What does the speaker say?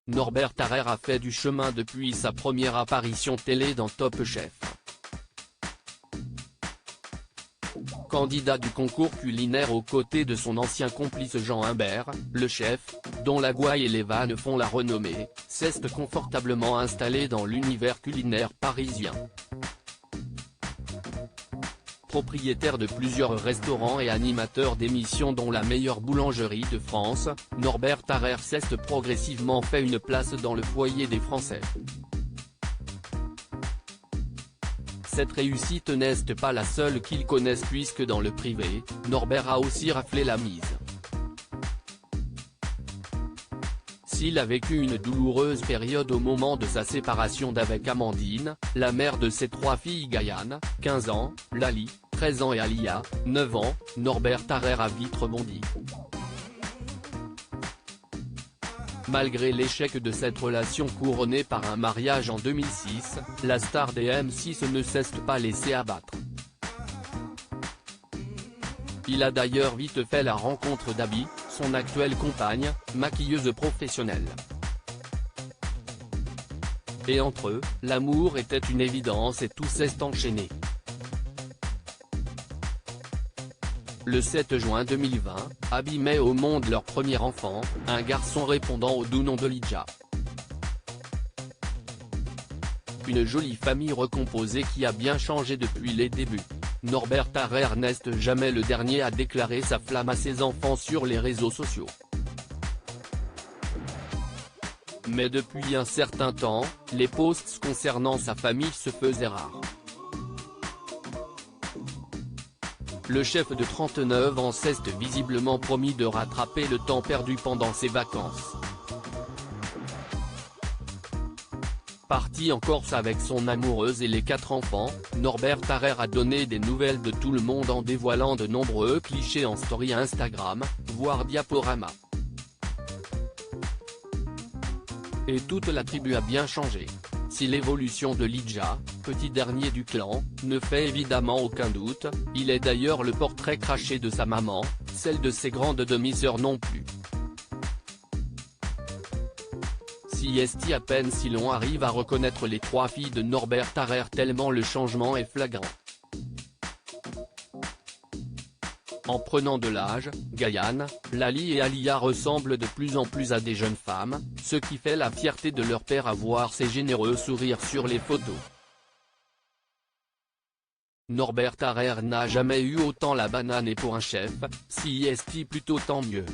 Norbert Tarrer a fait du chemin depuis sa première apparition télé dans Top Chef. Candidat du concours culinaire aux côtés de son ancien complice Jean Imbert, le chef, dont la gouaille et les vannes font la renommée, s'est confortablement installé dans l'univers culinaire parisien. Propriétaire de plusieurs restaurants et animateur d'émissions dont La meilleure boulangerie de France, Norbert Tarrer s'est progressivement fait une place dans le foyer des Français. Cette réussite n'est pas la seule qu'ils connaissent puisque dans le privé, Norbert a aussi raflé la mise. S'il a vécu une douloureuse période au moment de sa séparation d'avec Amandine, la mère de ses 3 filles Gaïane, 15 ans, Lali, 13 ans et Alia, 9 ans, Norbert Tarrer a vite rebondi. Malgré l'échec de cette relation couronnée par un mariage en 2006, la star des M6 ne s'est pas laissé abattre. Il a d'ailleurs vite fait la rencontre d'Abby, son actuelle compagne, maquilleuse professionnelle. Et entre eux, l'amour était une évidence et tout s'est enchaîné. Le 7 juin 2020, Abby met au monde leur premier enfant, un garçon répondant au doux nom de Lidja. Une jolie famille recomposée qui a bien changé depuis les débuts. Norbert Tarrer n'est jamais le dernier à déclarer sa flamme à ses enfants sur les réseaux sociaux. Mais depuis un certain temps, les posts concernant sa famille se faisaient rares. Le chef de 39 ans s'est visiblement promis de rattraper le temps perdu pendant ses vacances. Parti en Corse avec son amoureuse et les 4 enfants, Norbert Tarrer a donné des nouvelles de tout le monde en dévoilant de nombreux clichés en story Instagram, voire diaporama. Et toute la tribu a bien changé. Si l'évolution de Lidja, petit dernier du clan, ne fait évidemment aucun doute, il est d'ailleurs le portrait craché de sa maman, celle de ses grandes demi-sœurs non plus. Si est à peine si l'on arrive à reconnaître les 3 filles de Norbert Tarrer tellement le changement est flagrant. En prenant de l'âge, Gaïane, Lali et Alia ressemblent de plus en plus à des jeunes femmes, ce qui fait la fierté de leur père à voir ses généreux sourires sur les photos. Norbert Tarrer n'a jamais eu autant la banane et pour un chef, si est plutôt tant mieux.